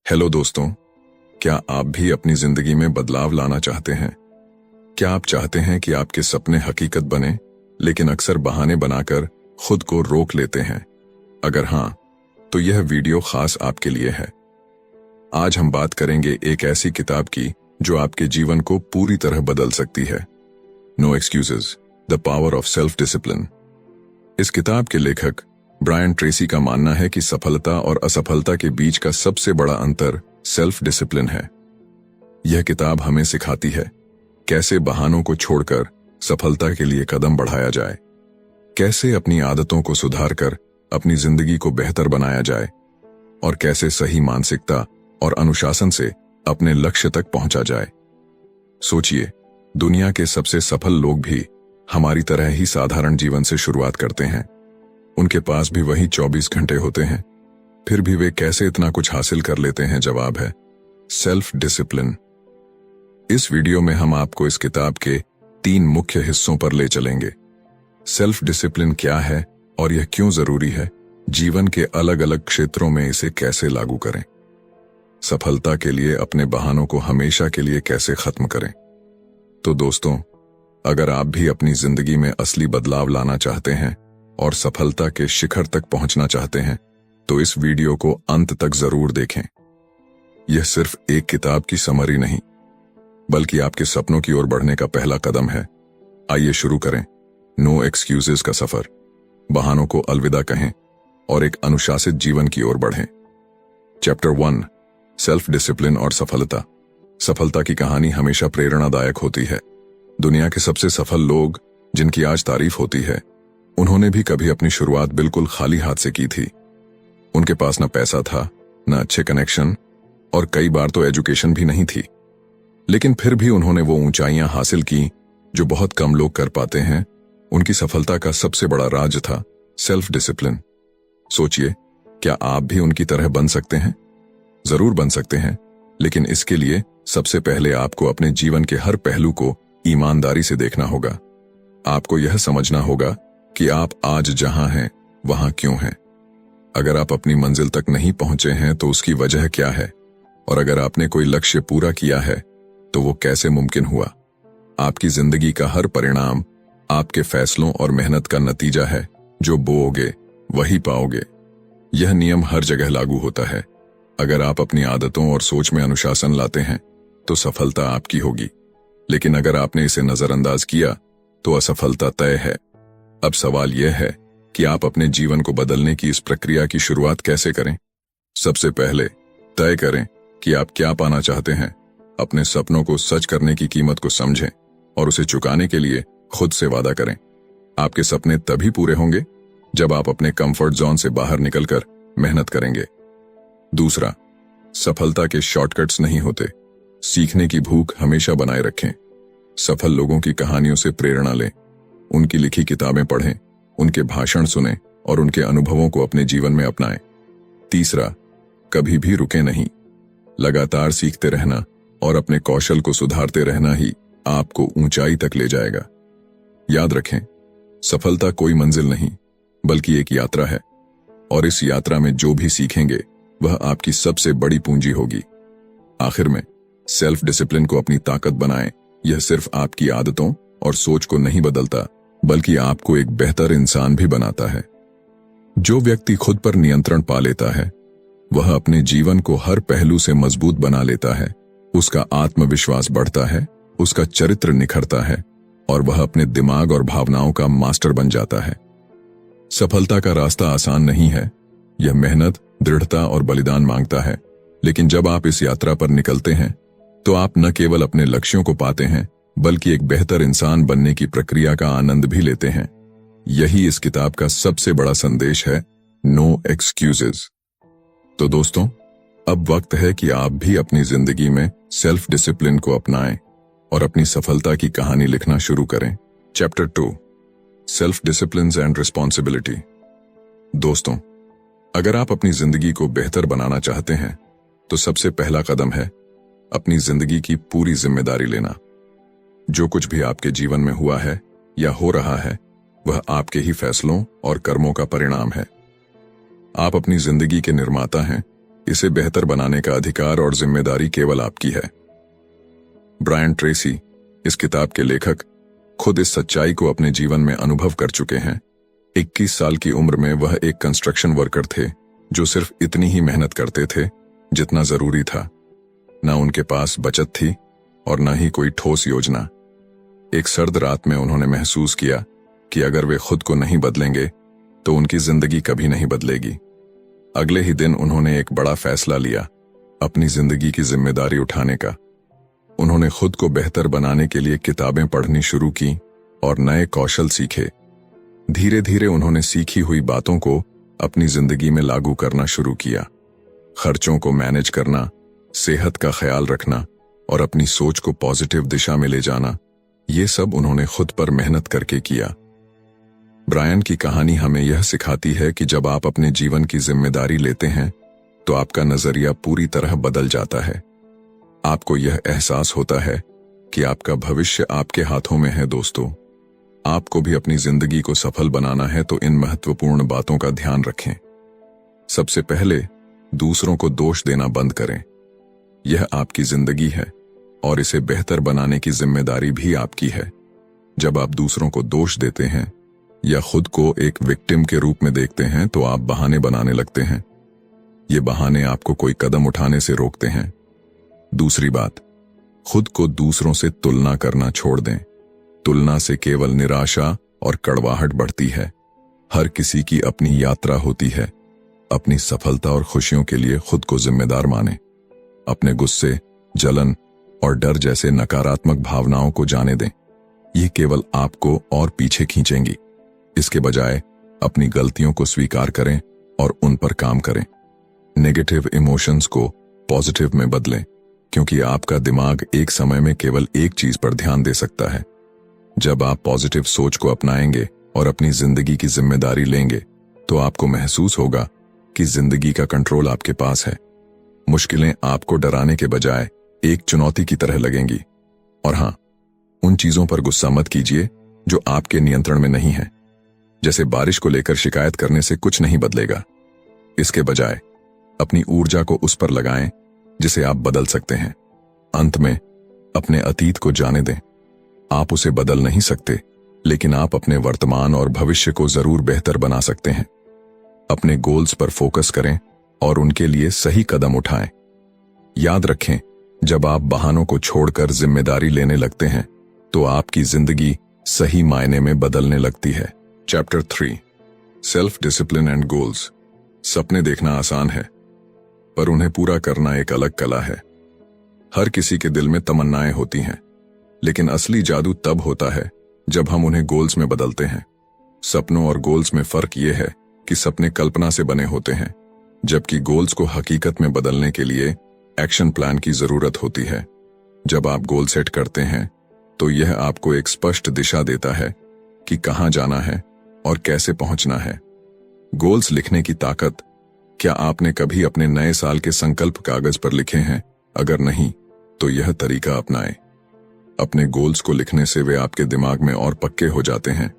Hello दोस्तों, क्या आप भी अपनी जिंदगी में बदलाव लाना चाहते हैं? क्या आप चाहते हैं कि आपके सपने हकीकत बने, लेकिन अक्सर बहाने बनाकर खुद को रोक लेते हैं? अगर हाँ, तो यह वीडियो खास आपके लिए है। आज हम बात करेंगे एक ऐसी किताब की जो आपके जीवन को पूरी तरह बदल सकती है। No excuses, the power of self discipline. इस किताब के लेखक ब्रायन ट्रेसी का मानना है कि सफलता और असफलता के बीच का सबसे बड़ा अंतर सेल्फ डिसिप्लिन है। यह किताब हमें सिखाती है कैसे बहानों को छोड़कर सफलता के लिए कदम बढ़ाया जाए, कैसे अपनी आदतों को सुधारकर अपनी जिंदगी को बेहतर बनाया जाए और कैसे सही मानसिकता और अनुशासन से अपने लक्ष्य तक पहुंचा जाए। सोचिए, दुनिया के सबसे सफल लोग भी हमारी तरह ही साधारण जीवन से शुरुआत करते हैं। उनके पास भी वही 24 घंटे होते हैं, फिर भी वे कैसे इतना कुछ हासिल कर लेते हैं? जवाब है सेल्फ डिसिप्लिन। इस वीडियो में हम आपको इस किताब के 3 मुख्य हिस्सों पर ले चलेंगे। सेल्फ डिसिप्लिन क्या है और यह क्यों जरूरी है, जीवन के अलग अलग क्षेत्रों में इसे कैसे लागू करें, सफलता के लिए अपने बहानों को हमेशा के लिए कैसे खत्म करें। तो दोस्तों, अगर आप भी अपनी जिंदगी में असली बदलाव लाना चाहते हैं और सफलता के शिखर तक पहुंचना चाहते हैं, तो इस वीडियो को अंत तक जरूर देखें। यह सिर्फ एक किताब की समरी नहीं, बल्कि आपके सपनों की ओर बढ़ने का पहला कदम है। आइए शुरू करें नो एक्सक्यूजेस का सफर। बहानों को अलविदा कहें और एक अनुशासित जीवन की ओर बढ़ें। चैप्टर 1, सेल्फ डिसिप्लिन और सफलता। सफलता की कहानी हमेशा प्रेरणादायक होती है। दुनिया के सबसे सफल लोग जिनकी आज तारीफ होती है, उन्होंने भी कभी अपनी शुरुआत बिल्कुल खाली हाथ से की थी। उनके पास न पैसा था, न अच्छे कनेक्शन और कई बार तो एजुकेशन भी नहीं थी, लेकिन फिर भी उन्होंने वो ऊंचाइयां हासिल की जो बहुत कम लोग कर पाते हैं। उनकी सफलता का सबसे बड़ा राज था सेल्फ डिसिप्लिन। सोचिए, क्या आप भी उनकी तरह बन सकते हैं? जरूर बन सकते हैं, लेकिन इसके लिए सबसे पहले आपको अपने जीवन के हर पहलू को ईमानदारी से देखना होगा। आपको यह समझना होगा कि आप आज जहां हैं वहां क्यों हैं। अगर आप अपनी मंजिल तक नहीं पहुंचे हैं तो उसकी वजह क्या है, और अगर आपने कोई लक्ष्य पूरा किया है तो वो कैसे मुमकिन हुआ। आपकी जिंदगी का हर परिणाम आपके फैसलों और मेहनत का नतीजा है। जो बोओगे वही पाओगे। यह नियम हर जगह लागू होता है। अगर आप अपनी आदतों और सोच में अनुशासन लाते हैं तो सफलता आपकी होगी, लेकिन अगर आपने इसे नजरअंदाज किया तो असफलता तय है। अब सवाल यह है कि आप अपने जीवन को बदलने की इस प्रक्रिया की शुरुआत कैसे करें। सबसे पहले तय करें कि आप क्या पाना चाहते हैं। अपने सपनों को सच करने की कीमत को समझें और उसे चुकाने के लिए खुद से वादा करें। आपके सपने तभी पूरे होंगे जब आप अपने कंफर्ट जोन से बाहर निकलकर मेहनत करेंगे। दूसरा, सफलता के शॉर्टकट्स नहीं होते। सीखने की भूख हमेशा बनाए रखें। सफल लोगों की कहानियों से प्रेरणा लें, उनकी लिखी किताबें पढ़ें, उनके भाषण सुनें और उनके अनुभवों को अपने जीवन में अपनाएं। तीसरा, कभी भी रुके नहीं। लगातार सीखते रहना और अपने कौशल को सुधारते रहना ही आपको ऊंचाई तक ले जाएगा। याद रखें, सफलता कोई मंजिल नहीं, बल्कि एक यात्रा है, और इस यात्रा में जो भी सीखेंगे वह आपकी सबसे बड़ी पूंजी होगी। आखिर में, सेल्फ डिसिप्लिन को अपनी ताकत बनाएं। यह सिर्फ आपकी आदतों और सोच को नहीं बदलता, बल्कि आपको एक बेहतर इंसान भी बनाता है। जो व्यक्ति खुद पर नियंत्रण पा लेता है, वह अपने जीवन को हर पहलू से मजबूत बना लेता है। उसका आत्मविश्वास बढ़ता है, उसका चरित्र निखरता है और वह अपने दिमाग और भावनाओं का मास्टर बन जाता है। सफलता का रास्ता आसान नहीं है। यह मेहनत, दृढ़ता और बलिदान मांगता है, लेकिन जब आप इस यात्रा पर निकलते हैं तो आप न केवल अपने लक्ष्यों को पाते हैं, बल्कि एक बेहतर इंसान बनने की प्रक्रिया का आनंद भी लेते हैं। यही इस किताब का सबसे बड़ा संदेश है, नो एक्सक्यूजेस। तो दोस्तों, अब वक्त है कि आप भी अपनी जिंदगी में सेल्फ डिसिप्लिन को अपनाएं और अपनी सफलता की कहानी लिखना शुरू करें। Chapter 2, self discipline and responsibility. दोस्तों, अगर आप अपनी जिंदगी को बेहतर बनाना चाहते हैं तो सबसे पहला कदम है अपनी जिंदगी की पूरी जिम्मेदारी लेना। जो कुछ भी आपके जीवन में हुआ है या हो रहा है, वह आपके ही फैसलों और कर्मों का परिणाम है। आप अपनी जिंदगी के निर्माता हैं इसे बेहतर बनाने का अधिकार और जिम्मेदारी केवल आपकी है। ब्रायन ट्रेसी, इस किताब के लेखक, खुद इस सच्चाई को अपने जीवन में अनुभव कर चुके हैं। 21 साल की उम्र में वह एक कंस्ट्रक्शन वर्कर थे जो सिर्फ इतनी ही मेहनत करते थे जितना जरूरी था। न उनके पास बचत थी और न ही कोई ठोस योजना। एक सर्द रात में उन्होंने महसूस किया कि अगर वे खुद को नहीं बदलेंगे तो उनकी जिंदगी कभी नहीं बदलेगी। अगले ही दिन उन्होंने एक बड़ा फैसला लिया, अपनी जिंदगी की जिम्मेदारी उठाने का। उन्होंने खुद को बेहतर बनाने के लिए किताबें पढ़नी शुरू की और नए कौशल सीखे। धीरे धीरे उन्होंने सीखी हुई बातों को अपनी जिंदगी में लागू करना शुरू किया। खर्चों को मैनेज करना, सेहत का ख्याल रखना और अपनी सोच को पॉजिटिव दिशा में ले जाना, ये सब उन्होंने खुद पर मेहनत करके किया। ब्रायन की कहानी हमें यह सिखाती है कि जब आप अपने जीवन की जिम्मेदारी लेते हैं तो आपका नजरिया पूरी तरह बदल जाता है। आपको यह एहसास होता है कि आपका भविष्य आपके हाथों में है। दोस्तों, आपको भी अपनी जिंदगी को सफल बनाना है तो इन महत्वपूर्ण बातों का ध्यान रखें। सबसे पहले, दूसरों को दोष देना बंद करें। यह आपकी जिंदगी है और इसे बेहतर बनाने की जिम्मेदारी भी आपकी है। जब आप दूसरों को दोष देते हैं या खुद को एक विक्टिम के रूप में देखते हैं तो आप बहाने बनाने लगते हैं। ये बहाने आपको कोई कदम उठाने से रोकते हैं। दूसरी बात, खुद को दूसरों से तुलना करना छोड़ दें। तुलना से केवल निराशा और कड़वाहट बढ़ती है। हर किसी की अपनी यात्रा होती है। अपनी सफलता और खुशियों के लिए खुद को जिम्मेदार मानें। अपने गुस्से, जलन और डर जैसे नकारात्मक भावनाओं को जाने दें। ये केवल आपको और पीछे खींचेंगी। इसके बजाय अपनी गलतियों को स्वीकार करें और उन पर काम करें। नेगेटिव इमोशंस को पॉजिटिव में बदलें, क्योंकि आपका दिमाग एक समय में केवल एक चीज पर ध्यान दे सकता है। जब आप पॉजिटिव सोच को अपनाएंगे और अपनी जिंदगी की जिम्मेदारी लेंगे तो आपको महसूस होगा कि जिंदगी का कंट्रोल आपके पास है। मुश्किलें आपको डराने के बजाय एक चुनौती की तरह लगेंगी। और हां, उन चीजों पर गुस्सा मत कीजिए जो आपके नियंत्रण में नहीं है। जैसे बारिश को लेकर शिकायत करने से कुछ नहीं बदलेगा। इसके बजाय अपनी ऊर्जा को उस पर लगाएं जिसे आप बदल सकते हैं। अंत में, अपने अतीत को जाने दें। आप उसे बदल नहीं सकते, लेकिन आप अपने वर्तमान और भविष्य को जरूर बेहतर बना सकते हैं। अपने गोल्स पर फोकस करें और उनके लिए सही कदम उठाएं। याद रखें, जब आप बहानों को छोड़कर जिम्मेदारी लेने लगते हैं तो आपकी जिंदगी सही मायने में बदलने लगती है। Chapter 3, self discipline and goals. सपने देखना आसान है, पर उन्हें पूरा करना एक अलग कला है। हर किसी के दिल में तमन्नाएं होती हैं, लेकिन असली जादू तब होता है जब हम उन्हें गोल्स में बदलते हैं। सपनों और गोल्स में फर्क यह है कि सपने कल्पना से बने होते हैं, जबकि गोल्स को हकीकत में बदलने के लिए एक्शन प्लान की जरूरत होती है। जब आप गोल सेट करते हैं तो यह आपको एक स्पष्ट दिशा देता है कि कहां जाना है और कैसे पहुंचना है। गोल्स लिखने की ताकत। क्या आपने कभी अपने नए साल के संकल्प कागज पर लिखे हैं? अगर नहीं, तो यह तरीका अपनाएं। अपने गोल्स को लिखने से वे आपके दिमाग में और पक्के हो जाते हैं।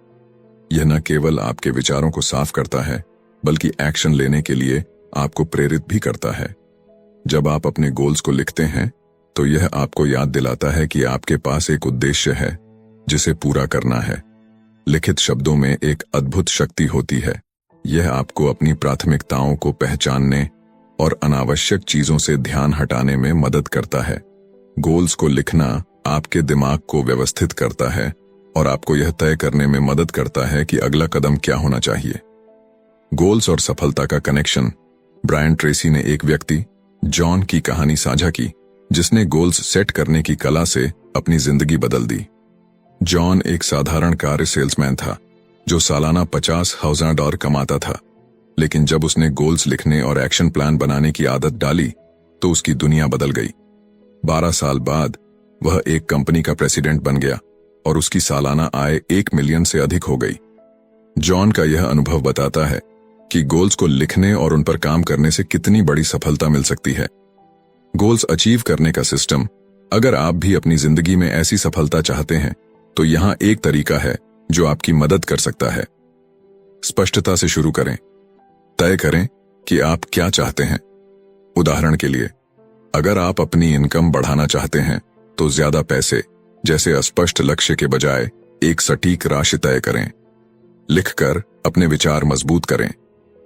यह न केवल आपके विचारों को साफ करता है, बल्कि एक्शन लेने के लिए आपको प्रेरित भी करता है। जब आप अपने गोल्स को लिखते हैं तो यह आपको याद दिलाता है कि आपके पास एक उद्देश्य है जिसे पूरा करना है। लिखित शब्दों में एक अद्भुत शक्ति होती है। यह आपको अपनी प्राथमिकताओं को पहचानने और अनावश्यक चीजों से ध्यान हटाने में मदद करता है। गोल्स को लिखना आपके दिमाग को व्यवस्थित करता है और आपको यह तय करने में मदद करता है कि अगला कदम क्या होना चाहिए। गोल्स और सफलता का कनेक्शन। ब्रायन ट्रेसी ने एक व्यक्ति, जॉन की कहानी साझा की, जिसने गोल्स सेट करने की कला से अपनी जिंदगी बदल दी। जॉन एक साधारण कार सेल्समैन था जो सालाना $50,000 कमाता था, लेकिन जब उसने गोल्स लिखने और एक्शन प्लान बनाने की आदत डाली तो उसकी दुनिया बदल गई। 12 साल बाद वह एक कंपनी का प्रेसिडेंट बन गया और उसकी सालाना आय 1 मिलियन से अधिक हो गई। जॉन का यह अनुभव बताता है कि गोल्स को लिखने और उन पर काम करने से कितनी बड़ी सफलता मिल सकती है। गोल्स अचीव करने का सिस्टम। अगर आप भी अपनी जिंदगी में ऐसी सफलता चाहते हैं तो यहां एक तरीका है जो आपकी मदद कर सकता है। स्पष्टता से शुरू करें। तय करें कि आप क्या चाहते हैं। उदाहरण के लिए, अगर आप अपनी इनकम बढ़ाना चाहते हैं तो ज्यादा पैसे जैसे अस्पष्ट लक्ष्य के बजाय एक सटीक राशि तय करें। लिखकर अपने विचार मजबूत करें।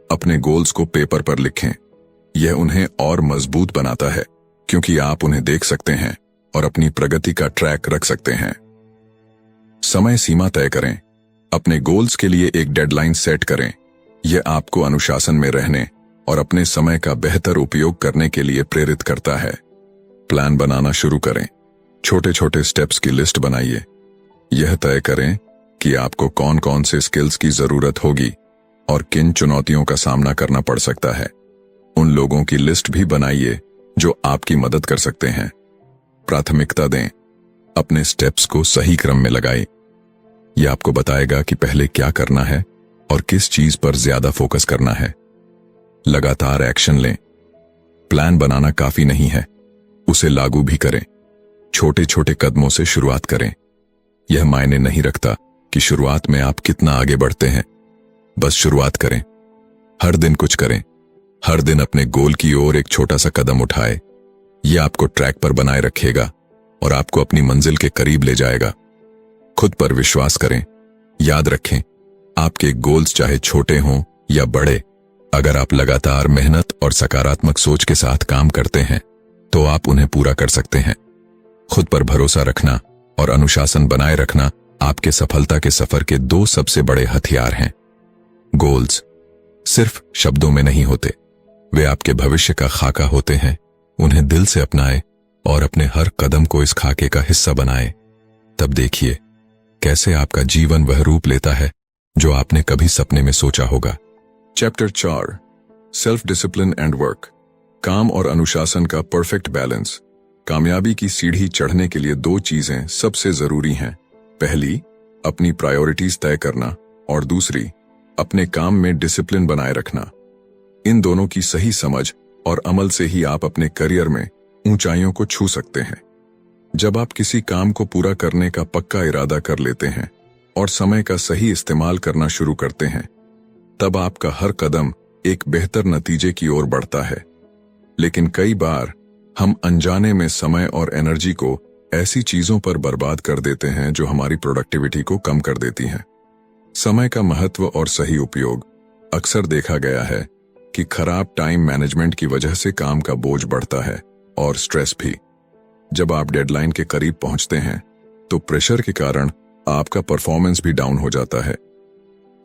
अपने गोल्स को पेपर पर लिखें। यह उन्हें और मजबूत बनाता है क्योंकि आप उन्हें देख सकते हैं और अपनी प्रगति का ट्रैक रख सकते हैं। समय सीमा तय करें। अपने गोल्स के लिए एक डेडलाइन सेट करें। यह आपको अनुशासन में रहने और अपने समय का बेहतर उपयोग करने के लिए प्रेरित करता है। प्लान बनाना शुरू करें। छोटे छोटे स्टेप्स की लिस्ट बनाइए। यह तय करें कि आपको कौन कौन से स्किल्स की जरूरत होगी और किन चुनौतियों का सामना करना पड़ सकता है। उन लोगों की लिस्ट भी बनाइए जो आपकी मदद कर सकते हैं। प्राथमिकता दें। अपने स्टेप्स को सही क्रम में लगाएं। यह आपको बताएगा कि पहले क्या करना है और किस चीज पर ज्यादा फोकस करना है। लगातार एक्शन लें। प्लान बनाना काफी नहीं है, उसे लागू भी करें। छोटे छोटे कदमों से शुरुआत करें। यह मायने नहीं रखता कि शुरुआत में आप कितना आगे बढ़ते हैं, बस शुरुआत करें। हर दिन कुछ करें। हर दिन अपने गोल की ओर एक छोटा सा कदम उठाए। यह आपको ट्रैक पर बनाए रखेगा और आपको अपनी मंजिल के करीब ले जाएगा। खुद पर विश्वास करें। याद रखें, आपके गोल्स चाहे छोटे हों या बड़े, अगर आप लगातार मेहनत और सकारात्मक सोच के साथ काम करते हैं तो आप उन्हें पूरा कर सकते हैं। खुद पर भरोसा रखना और अनुशासन बनाए रखना आपके सफलता के सफर के दो सबसे बड़े हथियार हैं। गोल्स सिर्फ शब्दों में नहीं होते, वे आपके भविष्य का खाका होते हैं। उन्हें दिल से अपनाएं और अपने हर कदम को इस खाके का हिस्सा बनाएं। तब देखिए कैसे आपका जीवन वह रूप लेता है जो आपने कभी सपने में सोचा होगा। Chapter 4, self discipline and work. काम और अनुशासन का परफेक्ट बैलेंस। कामयाबी की सीढ़ी चढ़ने के लिए दो चीजें सबसे जरूरी हैं। पहली, अपनी प्रायोरिटीज तय करना और दूसरी, अपने काम में डिसिप्लिन बनाए रखना। इन दोनों की सही समझ और अमल से ही आप अपने करियर में ऊंचाइयों को छू सकते हैं। जब आप किसी काम को पूरा करने का पक्का इरादा कर लेते हैं और समय का सही इस्तेमाल करना शुरू करते हैं, तब आपका हर कदम एक बेहतर नतीजे की ओर बढ़ता है। लेकिन कई बार हम अनजाने में समय और एनर्जी को ऐसी चीजों पर बर्बाद कर देते हैं जो हमारी प्रोडक्टिविटी को कम कर देती हैं। समय का महत्व और सही उपयोग। अक्सर देखा गया है कि खराब टाइम मैनेजमेंट की वजह से काम का बोझ बढ़ता है और स्ट्रेस भी। जब आप डेडलाइन के करीब पहुंचते हैं तो प्रेशर के कारण आपका परफॉर्मेंस भी डाउन हो जाता है।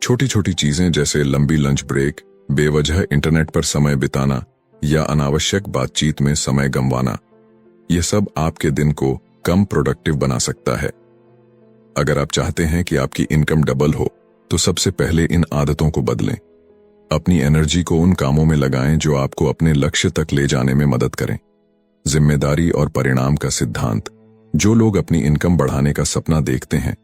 छोटी छोटी चीजें जैसे लंबी लंच ब्रेक, बेवजह इंटरनेट पर समय बिताना या अनावश्यक बातचीत में समय गंवाना, यह सब आपके दिन को कम प्रोडक्टिव बना सकता है। अगर आप चाहते हैं कि आपकी इनकम डबल हो तो सबसे पहले इन आदतों को बदलें। अपनी एनर्जी को उन कामों में लगाएं जो आपको अपने लक्ष्य तक ले जाने में मदद करें। जिम्मेदारी और परिणाम का सिद्धांत। जो लोग अपनी इनकम बढ़ाने का सपना देखते हैं,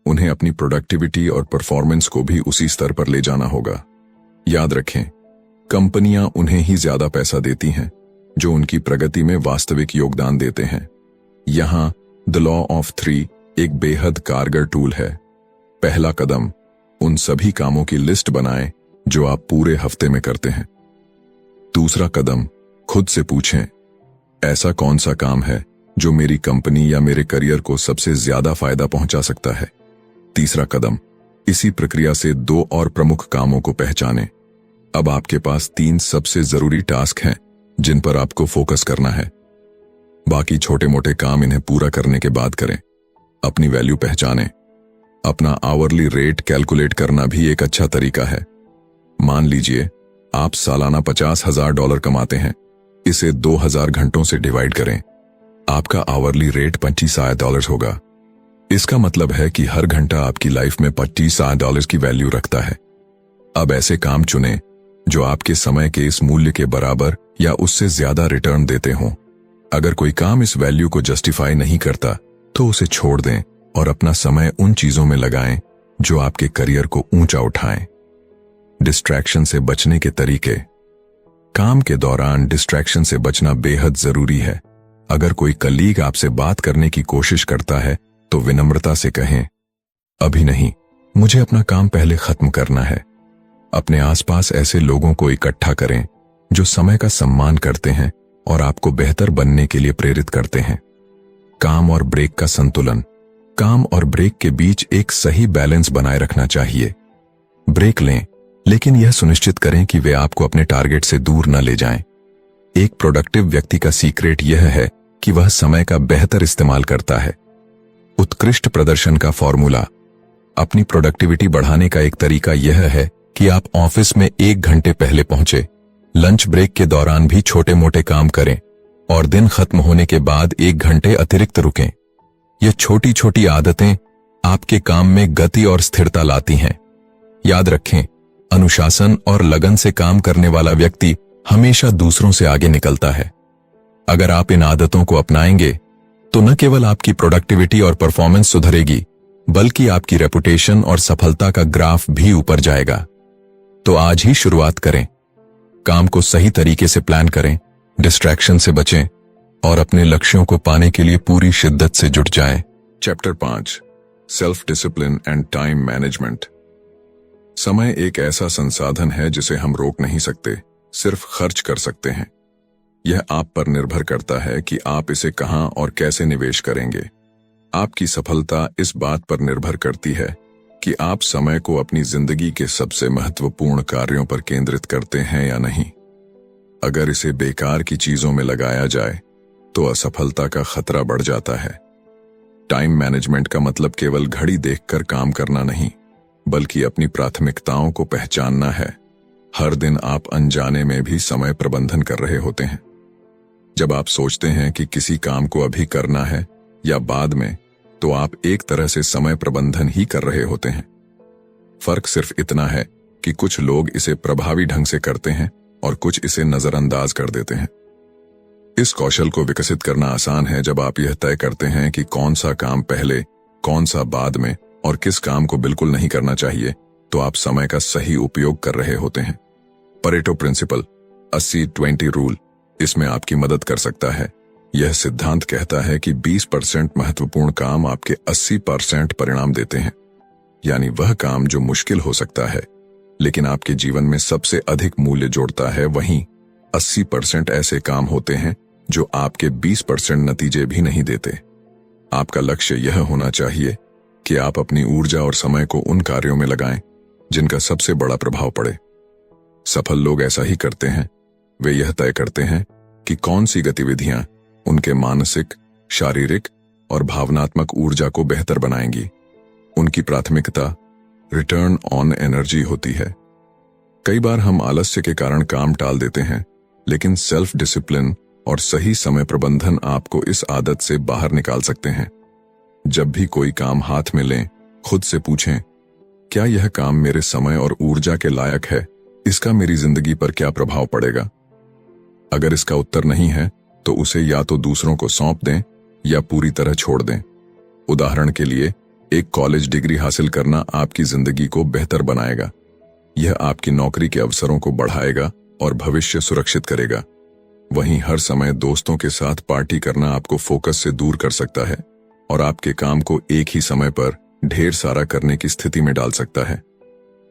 उन्हें अपनी प्रोडक्टिविटी और परफॉर्मेंस को भी उसी स्तर पर ले जाना होगा। याद रखें, कंपनियां उन्हें ही ज्यादा पैसा देती हैं जो उनकी प्रगति में वास्तविक योगदान देते हैं। यहां द लॉ ऑफ 3 एक बेहद कारगर टूल है। पहला कदम, उन सभी कामों की लिस्ट बनाएं जो आप पूरे हफ्ते में करते हैं। दूसरा कदम, खुद से पूछें, ऐसा कौन सा काम है जो मेरी कंपनी या मेरे करियर को सबसे ज्यादा फायदा पहुंचा सकता है। तीसरा कदम, इसी प्रक्रिया से 2 और प्रमुख कामों को पहचानें। अब आपके पास 3 सबसे जरूरी टास्क हैं जिन पर आपको फोकस करना है। बाकी छोटे मोटे काम इन्हें पूरा करने के बाद करें। अपनी वैल्यू पहचानें। अपना आवरली रेट कैलकुलेट करना भी एक अच्छा तरीका है। मान लीजिए आप सालाना $50,000 कमाते हैं। इसे 2000 घंटों से डिवाइड करें। आपका आवरली रेट $25,000 होगा। इसका मतलब है कि हर घंटा आपकी लाइफ में $25,000 की वैल्यू रखता है। अब ऐसे काम चुनें जो आपके समय के इस मूल्य के बराबर या उससे ज्यादा रिटर्न देते हों। अगर कोई काम इस वैल्यू को जस्टिफाई नहीं करता तो उसे छोड़ दें और अपना समय उन चीजों में लगाएं जो आपके करियर को ऊंचा उठाएं। डिस्ट्रैक्शन से बचने के तरीके। काम के दौरान डिस्ट्रैक्शन से बचना बेहद जरूरी है। अगर कोई कलीग आपसे बात करने की कोशिश करता है तो विनम्रता से कहें, अभी नहीं, मुझे अपना काम पहले खत्म करना है। अपने आसपास ऐसे लोगों को इकट्ठा करें जो समय का सम्मान करते हैं और आपको बेहतर बनने के लिए प्रेरित करते हैं। काम और ब्रेक का संतुलन। काम और ब्रेक के बीच एक सही बैलेंस बनाए रखना चाहिए। ब्रेक लें, लेकिन यह सुनिश्चित करें कि वे आपको अपने टारगेट से दूर न ले जाएं। एक प्रोडक्टिव व्यक्ति का सीक्रेट यह है कि वह समय का बेहतर इस्तेमाल करता है। उत्कृष्ट प्रदर्शन का फॉर्मूला। अपनी प्रोडक्टिविटी बढ़ाने का एक तरीका यह है कि आप ऑफिस में 1 घंटे पहले पहुंचे, लंच ब्रेक के दौरान भी छोटे मोटे काम करें और दिन खत्म होने के बाद 1 घंटे अतिरिक्त रुकें। ये छोटी छोटी आदतें आपके काम में गति और स्थिरता लाती हैं। याद रखें, अनुशासन और लगन से काम करने वाला व्यक्ति हमेशा दूसरों से आगे निकलता है। अगर आप इन आदतों को अपनाएंगे तो न केवल आपकी प्रोडक्टिविटी और परफॉर्मेंस सुधरेगी, बल्कि आपकी रेपुटेशन और सफलता का ग्राफ भी ऊपर जाएगा। तो आज ही शुरुआत करें। काम को सही तरीके से प्लान करें, डिस्ट्रैक्शन से बचें और अपने लक्ष्यों को पाने के लिए पूरी शिद्दत से जुट जाएं। Chapter 5, self discipline and time management. समय एक ऐसा संसाधन है जिसे हम रोक नहीं सकते, सिर्फ खर्च कर सकते हैं। यह आप पर निर्भर करता है कि आप इसे कहां और कैसे निवेश करेंगे। आपकी सफलता इस बात पर निर्भर करती है कि आप समय को अपनी जिंदगी के सबसे महत्वपूर्ण कार्यों पर केंद्रित करते हैं या नहीं। अगर इसे बेकार की चीजों में लगाया जाए तो असफलता का खतरा बढ़ जाता है। टाइम मैनेजमेंट का मतलब केवल घड़ी देखकर काम करना नहीं, बल्कि अपनी प्राथमिकताओं को पहचानना है। हर दिन आप अनजाने में भी समय प्रबंधन कर रहे होते हैं। जब आप सोचते हैं कि किसी काम को अभी करना है या बाद में, तो आप एक तरह से समय प्रबंधन ही कर रहे होते हैं। फर्क सिर्फ इतना है कि कुछ लोग इसे प्रभावी ढंग से करते हैं और कुछ इसे नजरअंदाज कर देते हैं। इस कौशल को विकसित करना आसान है जब आप यह तय करते हैं कि कौन सा काम पहले, कौन सा बाद में और किस काम को बिल्कुल नहीं करना चाहिए, तो आप समय का सही उपयोग कर रहे होते हैं। परेटो प्रिंसिपल 80-20 रूल इसमें आपकी मदद कर सकता है। यह सिद्धांत कहता है कि 20% महत्वपूर्ण काम आपके 80% परिणाम देते हैं। यानी वह काम जो मुश्किल हो सकता है लेकिन आपके जीवन में सबसे अधिक मूल्य जोड़ता है, वहीं 80% ऐसे काम होते हैं जो आपके 20% नतीजे भी नहीं देते। आपका लक्ष्य यह होना चाहिए कि आप अपनी ऊर्जा और समय को उन कार्यों में लगाएं जिनका सबसे बड़ा प्रभाव पड़े। सफल लोग ऐसा ही करते हैं। वे यह तय करते हैं कि कौन सी गतिविधियां उनके मानसिक, शारीरिक और भावनात्मक ऊर्जा को बेहतर बनाएंगी। उनकी प्राथमिकता रिटर्न ऑन एनर्जी होती है। कई बार हम आलस्य के कारण काम टाल देते हैं, लेकिन सेल्फ डिसिप्लिन और सही समय प्रबंधन आपको इस आदत से बाहर निकाल सकते हैं। जब भी कोई काम हाथ में लें, खुद से पूछें, क्या यह काम मेरे समय और ऊर्जा के लायक है? इसका मेरी जिंदगी पर क्या प्रभाव पड़ेगा? अगर इसका उत्तर नहीं है तो उसे या तो दूसरों को सौंप दें या पूरी तरह छोड़ दें। उदाहरण के लिए, एक कॉलेज डिग्री हासिल करना आपकी जिंदगी को बेहतर बनाएगा। यह आपकी नौकरी के अवसरों को बढ़ाएगा और भविष्य सुरक्षित करेगा। वहीं हर समय दोस्तों के साथ पार्टी करना आपको फोकस से दूर कर सकता है और आपके काम को एक ही समय पर ढेर सारा करने की स्थिति में डाल सकता है।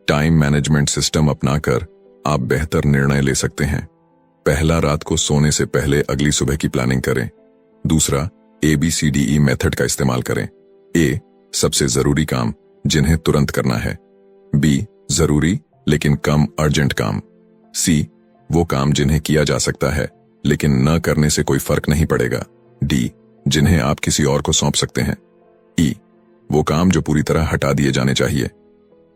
टाइम मैनेजमेंट सिस्टम अपनाकर आप बेहतर निर्णय ले सकते हैं। पहला, रात को सोने से पहले अगली सुबह की प्लानिंग करें। दूसरा, ABCDE मेथड का इस्तेमाल करें। A, सबसे जरूरी काम जिन्हें तुरंत करना है। B, जरूरी लेकिन कम अर्जेंट काम। C, वो काम जिन्हें किया जा सकता है लेकिन न करने से कोई फर्क नहीं पड़ेगा। D, जिन्हें आप किसी और को सौंप सकते हैं। E, वो काम जो पूरी तरह हटा दिए जाने चाहिए।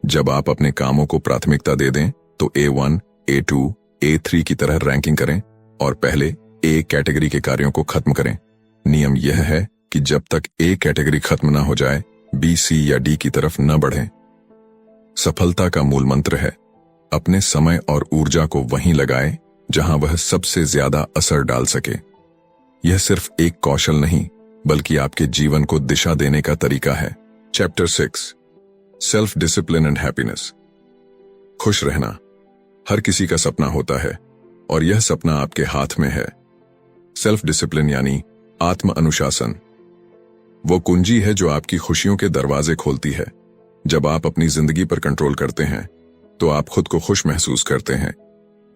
जब आप अपने कामों को प्राथमिकता दे दें तो A1, A2, A3 की तरह रैंकिंग करें और पहले A कैटेगरी के कार्यों को खत्म करें। नियम यह है कि जब तक A कैटेगरी खत्म न हो जाए, B, C या D की तरफ न बढ़ें। सफलता का मूल मंत्र है, अपने समय और ऊर्जा को वहीं लगाएं जहां वह सबसे ज्यादा असर डाल सके। यह सिर्फ एक कौशल नहीं, बल्कि आपके जीवन को दिशा देने का तरीका है। Chapter 6, self discipline and happiness. खुश रहना हर किसी का सपना होता है और यह सपना आपके हाथ में है। सेल्फ डिसिप्लिन यानी आत्म अनुशासन वो कुंजी है जो आपकी खुशियों के दरवाजे खोलती है। जब आप अपनी जिंदगी पर कंट्रोल करते हैं तो आप खुद को खुश महसूस करते हैं।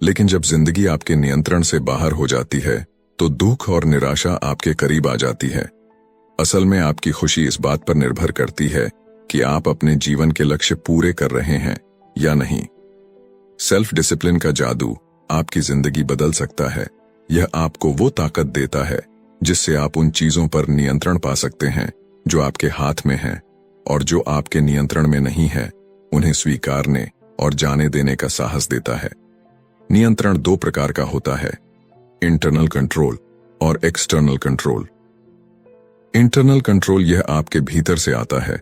लेकिन जब जिंदगी आपके नियंत्रण से बाहर हो जाती है तो दुख और निराशा आपके करीब आ जाती है। असल में आपकी खुशी इस बात पर निर्भर करती है कि आप अपने जीवन के लक्ष्य पूरे कर रहे हैं या नहीं। सेल्फ डिसिप्लिन का जादू आपकी जिंदगी बदल सकता है। यह आपको वो ताकत देता है जिससे आप उन चीजों पर नियंत्रण पा सकते हैं जो आपके हाथ में हैं, और जो आपके नियंत्रण में नहीं है उन्हें स्वीकारने और जाने देने का साहस देता है। नियंत्रण दो प्रकार का होता है, इंटरनल कंट्रोल और एक्सटर्नल कंट्रोल। इंटरनल कंट्रोल यह आपके भीतर से आता है।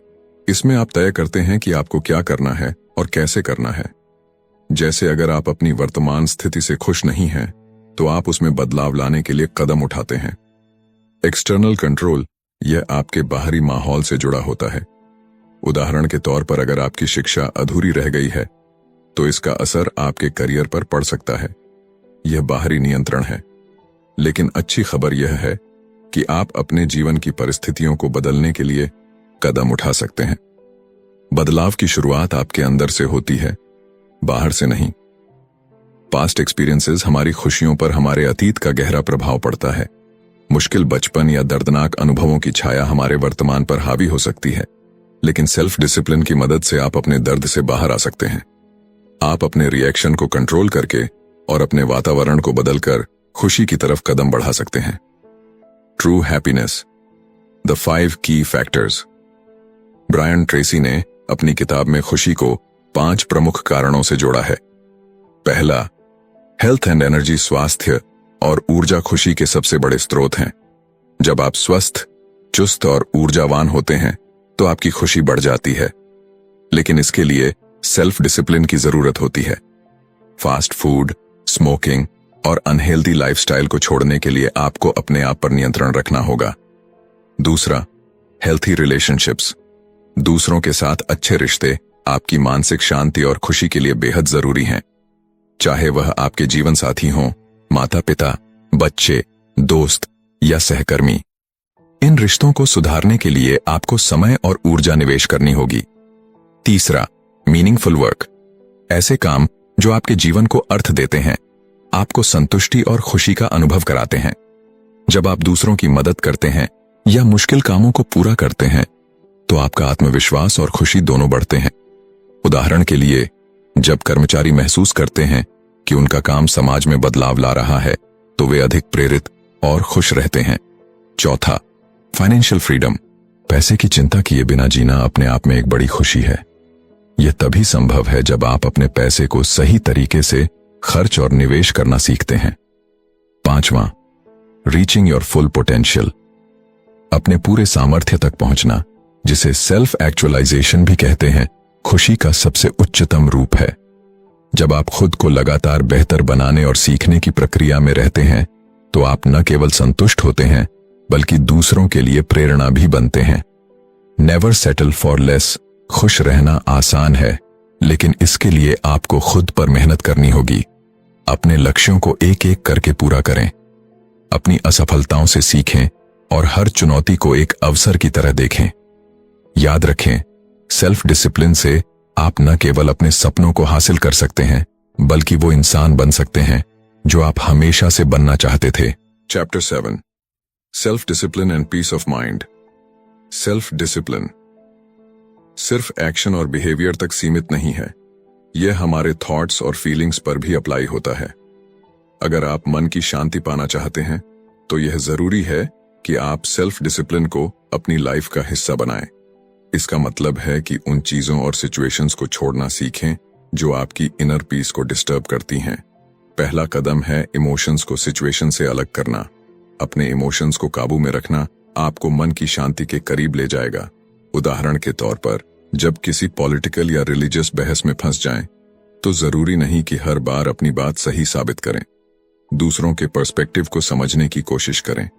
इसमें आप तय करते हैं कि आपको क्या करना है और कैसे करना है। जैसे अगर आप अपनी वर्तमान स्थिति से खुश नहीं हैं तो आप उसमें बदलाव लाने के लिए कदम उठाते हैं। एक्सटर्नल कंट्रोल यह आपके बाहरी माहौल से जुड़ा होता है। उदाहरण के तौर पर अगर आपकी शिक्षा अधूरी रह गई है तो इसका असर आपके करियर पर पड़ सकता है। यह बाहरी नियंत्रण है। लेकिन अच्छी खबर यह है कि आप अपने जीवन की परिस्थितियों को बदलने के लिए कदम उठा सकते हैं। बदलाव की शुरुआत आपके अंदर से होती है, बाहर से नहीं। पास्ट एक्सपीरियंसेस हमारी खुशियों पर हमारे अतीत का गहरा प्रभाव पड़ता है। मुश्किल बचपन या दर्दनाक अनुभवों की छाया हमारे वर्तमान पर हावी हो सकती है, लेकिन सेल्फ डिसिप्लिन की मदद से आप अपने दर्द से बाहर आ सकते हैं। आप अपने रिएक्शन को कंट्रोल करके और अपने वातावरण को बदलकर खुशी की तरफ कदम बढ़ा सकते हैं। ट्रू हैप्पीनेस, द 5 की फैक्टर्स। ब्रायन ट्रेसी ने अपनी किताब में खुशी को 5 प्रमुख कारणों से जोड़ा है। पहला, हेल्थ एंड एनर्जी। स्वास्थ्य और ऊर्जा खुशी के सबसे बड़े स्रोत हैं। जब आप स्वस्थ, चुस्त और ऊर्जावान होते हैं तो आपकी खुशी बढ़ जाती है, लेकिन इसके लिए सेल्फ डिसिप्लिन की जरूरत होती है। फास्ट फूड, स्मोकिंग और अनहेल्दी लाइफस्टाइल को छोड़ने के लिए आपको अपने आप पर नियंत्रण रखना होगा। दूसरा, हेल्थी रिलेशनशिप्स। दूसरों के साथ अच्छे रिश्ते आपकी मानसिक शांति और खुशी के लिए बेहद जरूरी हैं। चाहे वह आपके जीवन साथी हों, माता पिता, बच्चे, दोस्त या सहकर्मी। इन रिश्तों को सुधारने के लिए आपको समय और ऊर्जा निवेश करनी होगी। तीसरा, मीनिंगफुल वर्क। ऐसे काम जो आपके जीवन को अर्थ देते हैं, आपको संतुष्टि और खुशी का अनुभव कराते हैं। जब आप दूसरों की मदद करते हैं या मुश्किल कामों को पूरा करते हैं तो आपका आत्मविश्वास और खुशी दोनों बढ़ते हैं। उदाहरण के लिए, जब कर्मचारी महसूस करते हैं कि उनका काम समाज में बदलाव ला रहा है तो वे अधिक प्रेरित और खुश रहते हैं। चौथा, फाइनेंशियल फ्रीडम। पैसे की चिंता किए बिना जीना अपने आप में एक बड़ी खुशी है। यह तभी संभव है जब आप अपने पैसे को सही तरीके से खर्च और निवेश करना सीखते हैं। पांचवां, रीचिंग योर फुल पोटेंशियल। अपने पूरे सामर्थ्य तक पहुंचना, जिसे सेल्फ एक्चुअलाइजेशन भी कहते हैं, खुशी का सबसे उच्चतम रूप है। जब आप खुद को लगातार बेहतर बनाने और सीखने की प्रक्रिया में रहते हैं तो आप न केवल संतुष्ट होते हैं बल्कि दूसरों के लिए प्रेरणा भी बनते हैं। Never settle for less. खुश रहना आसान है, लेकिन इसके लिए आपको खुद पर मेहनत करनी होगी। अपने लक्ष्यों को एक एक करके पूरा करें। अपनी असफलताओं से सीखें और हर चुनौती को एक अवसर की तरह देखें। याद रखें, सेल्फ डिसिप्लिन से आप न केवल अपने सपनों को हासिल कर सकते हैं बल्कि वो इंसान बन सकते हैं जो आप हमेशा से बनना चाहते थे। Chapter 7, self discipline and peace of mind. Self discipline सिर्फ एक्शन और बिहेवियर तक सीमित नहीं है, यह हमारे थॉट्स और फीलिंग्स पर भी अप्लाई होता है। अगर आप मन की शांति पाना चाहते हैं तो यह जरूरी है कि आप सेल्फ डिसिप्लिन को अपनी लाइफ का हिस्सा बनाएं। इसका मतलब है कि उन चीजों और सिचुएशंस को छोड़ना सीखें जो आपकी इनर पीस को डिस्टर्ब करती हैं। पहला कदम है इमोशंस को सिचुएशन से अलग करना। अपने इमोशंस को काबू में रखना आपको मन की शांति के करीब ले जाएगा। उदाहरण के तौर पर, जब किसी पॉलिटिकल या रिलीजियस बहस में फंस जाएं, तो जरूरी नहीं कि हर बार अपनी बात सही साबित करें। दूसरों के पर्सपेक्टिव को समझने की कोशिश करें।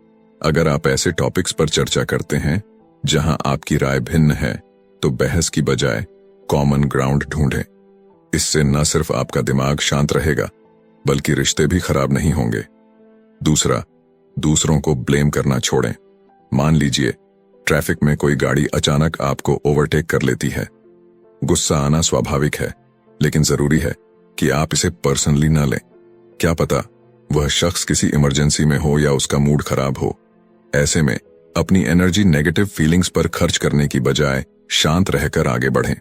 अगर आप ऐसे टॉपिक्स पर चर्चा करते हैं जहां आपकी राय भिन्न है तो बहस की बजाय कॉमन ग्राउंड ढूंढें। इससे न सिर्फ आपका दिमाग शांत रहेगा बल्कि रिश्ते भी खराब नहीं होंगे। दूसरा, दूसरों को ब्लेम करना छोड़ें। मान लीजिए ट्रैफिक में कोई गाड़ी अचानक आपको ओवरटेक कर लेती है। गुस्सा आना स्वाभाविक है, लेकिन जरूरी है कि आप इसे पर्सनली न लें। क्या पता वह शख्स किसी इमरजेंसी में हो या उसका मूड खराब हो। ऐसे में अपनी एनर्जी नेगेटिव फीलिंग्स पर खर्च करने की बजाय शांत रहकर आगे बढ़ें।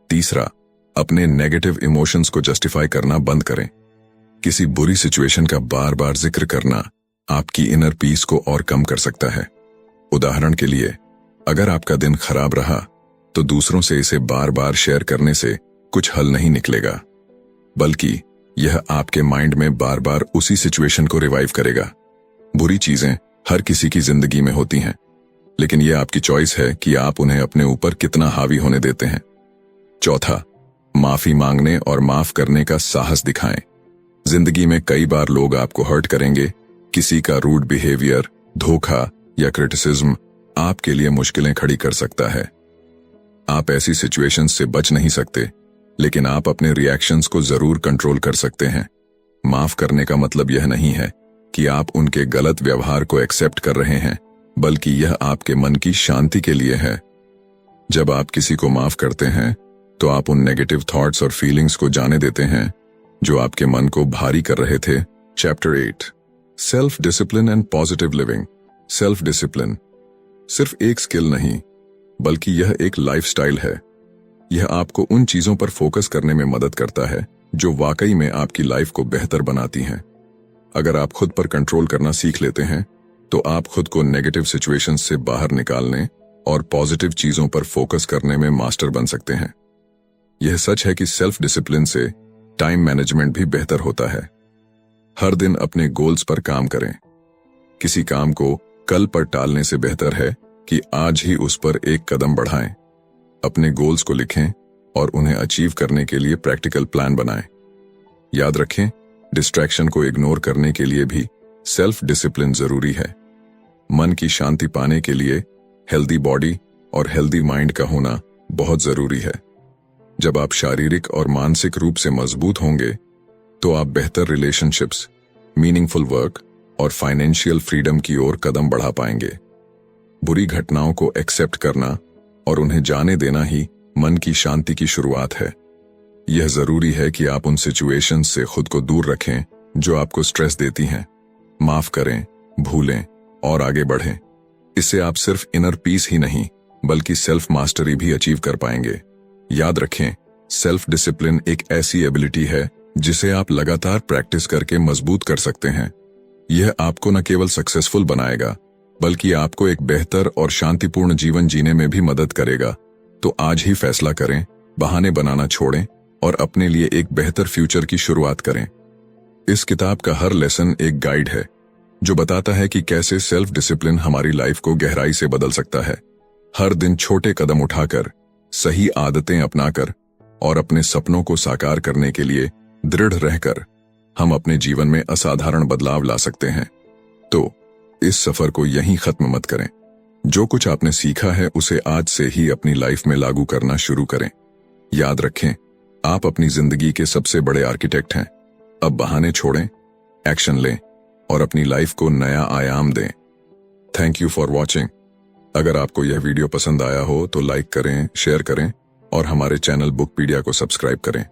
तीसरा, अपने नेगेटिव इमोशंस को जस्टिफाई करना बंद करें। किसी बुरी सिचुएशन का बार बार जिक्र करना आपकी इनर पीस को और कम कर सकता है। उदाहरण के लिए, अगर आपका दिन खराब रहा तो दूसरों से इसे बार बार शेयर करने से कुछ हल नहीं निकलेगा, बल्कि यह आपके माइंड में बार बार उसी सिचुएशन को रिवाइव करेगा। बुरी चीजें हर किसी की जिंदगी में होती हैं, लेकिन यह आपकी चॉइस है कि आप उन्हें अपने ऊपर कितना हावी होने देते हैं। चौथा, माफी मांगने और माफ करने का साहस दिखाएं। जिंदगी में कई बार लोग आपको हर्ट करेंगे। किसी का रूड बिहेवियर, धोखा या क्रिटिसिज्म आपके लिए मुश्किलें खड़ी कर सकता है। आप ऐसी सिचुएशंस से बच नहीं सकते, लेकिन आप अपने रिएक्शंस को जरूर कंट्रोल कर सकते हैं। माफ करने का मतलब यह नहीं है कि आप उनके गलत व्यवहार को एक्सेप्ट कर रहे हैं, बल्कि यह आपके मन की शांति के लिए है। जब आप किसी को माफ करते हैं तो आप उन नेगेटिव थॉट्स और फीलिंग्स को जाने देते हैं जो आपके मन को भारी कर रहे थे। Chapter 8, self discipline and positive living. Self discipline सिर्फ एक स्किल नहीं, बल्कि यह एक लाइफस्टाइल है। यह आपको उन चीजों पर फोकस करने में मदद करता है जो वाकई में आपकी लाइफ को बेहतर बनाती हैं। अगर आप खुद पर कंट्रोल करना सीख लेते हैं तो आप खुद को नेगेटिव सिचुएशंस से बाहर निकालने और पॉजिटिव चीजों पर फोकस करने में मास्टर बन सकते हैं। यह सच है कि सेल्फ डिसिप्लिन से टाइम मैनेजमेंट भी बेहतर होता है। हर दिन अपने गोल्स पर काम करें। किसी काम को कल पर टालने से बेहतर है कि आज ही उस पर एक कदम बढ़ाएं। अपने गोल्स को लिखें और उन्हें अचीव करने के लिए प्रैक्टिकल प्लान बनाएं। याद रखें, डिस्ट्रैक्शन को इग्नोर करने के लिए भी सेल्फ डिसिप्लिन जरूरी है। मन की शांति पाने के लिए हेल्दी बॉडी और हेल्दी माइंड का होना बहुत जरूरी है। जब आप शारीरिक और मानसिक रूप से मजबूत होंगे तो आप बेहतर रिलेशनशिप्स, मीनिंगफुल वर्क और फाइनेंशियल फ्रीडम की ओर कदम बढ़ा पाएंगे। बुरी घटनाओं को एक्सेप्ट करना और उन्हें जाने देना ही मन की शांति की शुरुआत है। यह जरूरी है कि आप उन सिचुएशंस से खुद को दूर रखें जो आपको स्ट्रेस देती हैं। माफ करें, भूलें और आगे बढ़ें। इससे आप सिर्फ इनर पीस ही नहीं, बल्कि सेल्फ मास्टरी भी अचीव कर पाएंगे। याद रखें, सेल्फ डिसिप्लिन एक ऐसी एबिलिटी है जिसे आप लगातार प्रैक्टिस करके मजबूत कर सकते हैं। यह आपको न केवल सक्सेसफुल बनाएगा, बल्कि आपको एक बेहतर और शांतिपूर्ण जीवन जीने में भी मदद करेगा। तो आज ही फैसला करें, बहाने बनाना छोड़ें और अपने लिए एक बेहतर फ्यूचर की शुरुआत करें। इस किताब का हर लेसन एक गाइड है जो बताता है कि कैसे सेल्फ डिसिप्लिन हमारी लाइफ को गहराई से बदल सकता है। हर दिन छोटे कदम उठाकर, सही आदतें अपनाकर और अपने सपनों को साकार करने के लिए दृढ़ रहकर हम अपने जीवन में असाधारण बदलाव ला सकते हैं। तो इस सफर को यहीं खत्म मत करें। जो कुछ आपने सीखा है उसे आज से ही अपनी लाइफ में लागू करना शुरू करें। याद रखें, आप अपनी जिंदगी के सबसे बड़े आर्किटेक्ट हैं। अब बहाने छोड़ें, एक्शन लें और अपनी लाइफ को नया आयाम दें। Thank you for watching. अगर आपको यह वीडियो पसंद आया हो तो लाइक करें, शेयर करें और हमारे चैनल बुकपीडिया को सब्सक्राइब करें।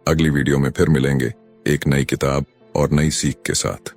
अगली वीडियो में फिर मिलेंगे एक नई किताब और नई सीख के साथ।